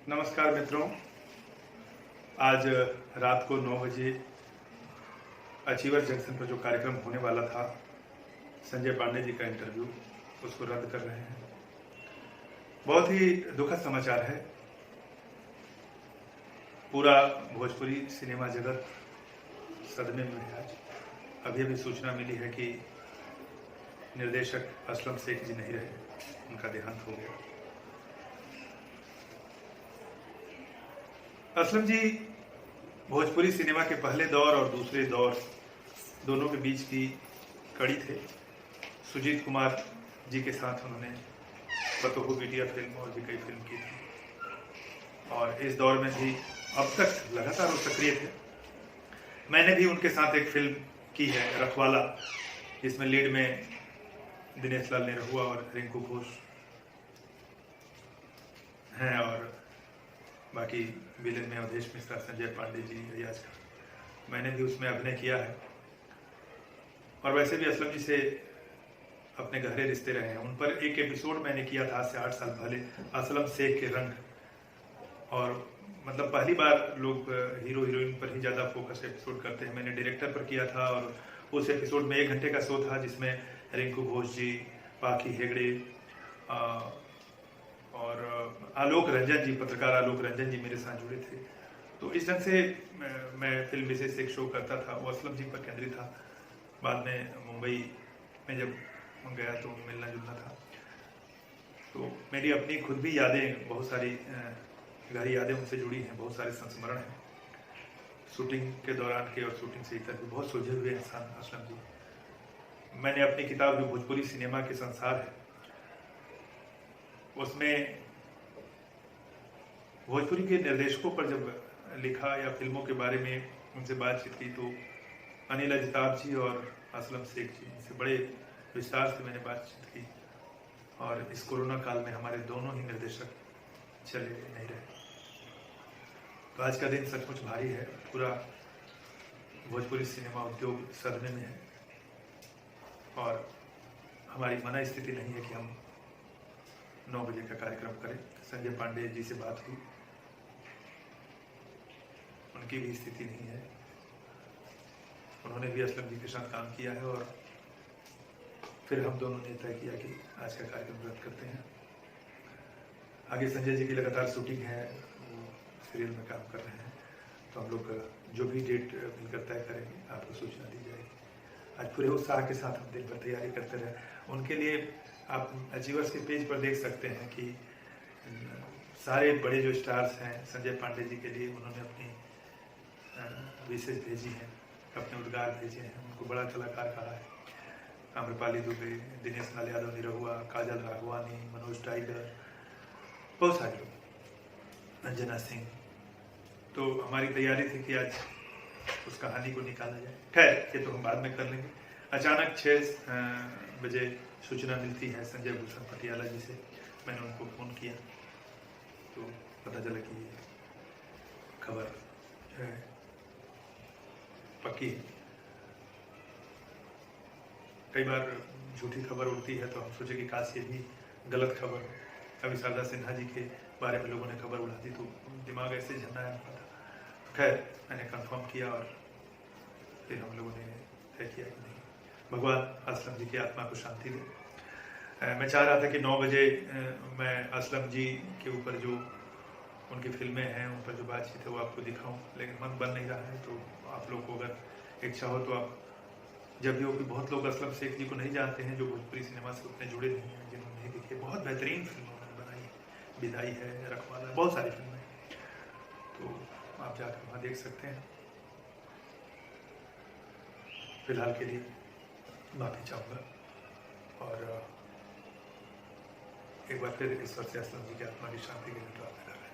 नमस्कार मित्रों। आज रात को 9 बजे अचीवर जंक्शन पर जो कार्यक्रम होने वाला था, संजय पांडे जी का इंटरव्यू, उसको रद्द कर रहे हैं। बहुत ही दुखद समाचार है। पूरा भोजपुरी सिनेमा जगत सदमे में है। आज अभी सूचना मिली है कि निर्देशक असलम शेख जी नहीं रहे, उनका देहांत हो गया। असलम जी भोजपुरी सिनेमा के पहले दौर और दूसरे दौर दोनों के बीच की कड़ी थे। सुजीत कुमार जी के साथ उन्होंने बतोहू बिटिया फिल्म और भी कई फिल्म की थी और इस दौर में भी अब तक लगातार वो सक्रिय थे। मैंने भी उनके साथ एक फिल्म की है, रखवाला, जिसमें लीड में दिनेश लाल निरहुआ और रिंकू घोष हैं और बाकी विलेन में अवधेश मिश्रा, संजय पांडे जी, रियाज खान। मैंने भी उसमें अभिनय किया है और वैसे भी असलम जी से अपने गहरे रिश्ते रहे हैं। उन पर एक एपिसोड मैंने किया था आज से 8 साल पहले, असलम शेख के रंग। और मतलब पहली बार लोग हीरो हीरोइन पर ही ज़्यादा फोकस एपिसोड करते हैं। मैंने डायरेक्टर पर किया था और उस एपिसोड में 1 घंटे का शो था, जिसमें रिंकू घोष जी, पाखी हेगड़े और आलोक रंजन जी, पत्रकार आलोक रंजन जी मेरे साथ जुड़े थे। तो इस ढंग से मैं फिल्म विशेष एक शो करता था, वो असलम जी पर केंद्रित था। बाद में मुंबई में जब गया तो मिलना जुलना था। तो मेरी अपनी खुद भी यादें, बहुत सारी गहरी यादें उनसे जुड़ी हैं, बहुत सारे संस्मरण हैं शूटिंग के दौरान के और शूटिंग से इतर भी। बहुत सुलझे हुए इंसान असलम जी। मैंने अपनी किताब जो भोजपुरी सिनेमा के संसार है, उसमें भोजपुरी के निर्देशकों पर जब लिखा या फिल्मों के बारे में उनसे बातचीत की तो अनिल अजताब जी और असलम शेख जी से बड़े विस्तार से मैंने बातचीत की। और इस कोरोना काल में हमारे दोनों ही निर्देशक चले नहीं रहे। तो आज का दिन सचमुच भारी है। पूरा भोजपुरी सिनेमा उद्योग सदमे में है और हमारी मना स्थिति नहीं है कि हम 9 बजे का कार्यक्रम करें। संजय पांडे जी से बात हुई, उनकी भी स्थिति नहीं है। उन्होंने भी असलम जी के साथ काम किया है और फिर हम दोनों ने तय किया कि आज का कार्यक्रम रद्द करते हैं। आगे संजय जी की लगातार शूटिंग है, वो सीरियल में काम कर रहे हैं, तो हम लोग जो भी डेट मिलकर तय करेंगे आपको सूचना दी जाएगी। आज पूरे उत्साह के साथ हम दिन भर तैयारी करते रहे। उनके लिए आप अचीवर्स के पेज पर देख सकते हैं कि सारे बड़े जो स्टार्स हैं, संजय पांडे जी के लिए उन्होंने अपनी विशेष भेजी है, अपने उद्गार भेजे हैं। उनको बड़ा कलाकार कहा है। आम्रपाली दुबे, दिनेश लाल यादव निरहुआ, काजल राघवानी, मनोज टाइगर, बहुत सारे लोग, अंजना सिंह। तो हमारी तैयारी थी कि आज उस कहानी को निकाला जाए। खैर, ये तो हम बाद में कर लेंगे। अचानक 6 बजे सूचना मिलती है संजय भूषण पटियाला जी से। मैंने उनको फ़ोन किया तो पता चला कि खबर जो है पक्की है। कई बार झूठी खबर उड़ती है तो हम सोचे कि काश ये भी गलत खबर हो। कभी शारदा सिन्हा जी के बारे में लोगों ने खबर उड़ा दी तो दिमाग ऐसे झन्नाया हुआ था। खैर, मैंने कंफर्म किया और फिर हम लोगों ने तय किया कि नहीं, भगवान असलम जी की आत्मा को शांति दे। मैं चाह रहा था कि 9 बजे मैं असलम जी के ऊपर जो उनकी फिल्में हैं, उन पर जो बातचीत है वो आपको दिखाऊं, लेकिन मन बन नहीं रहा है। तो आप लोग को अगर इच्छा हो तो आप जब भी हो, कि बहुत लोग असलम शेख जी को नहीं जानते हैं जो भोजपुरी सिनेमा से उतने जुड़े नहीं हैं, जिन्होंने नहीं देखी। बहुत बेहतरीन फिल्म उन्होंने बनाई है, विदाई है, रखवाला, बहुत सारी फिल्में, तो आप जाकर वहाँ देख सकते हैं। फिलहाल के लिए माफ़ी चाहूँगा और एक बार फिर ईश्वर से असलम जी की आत्मा की शांति के लिए प्रार्थना कर रहे हैं।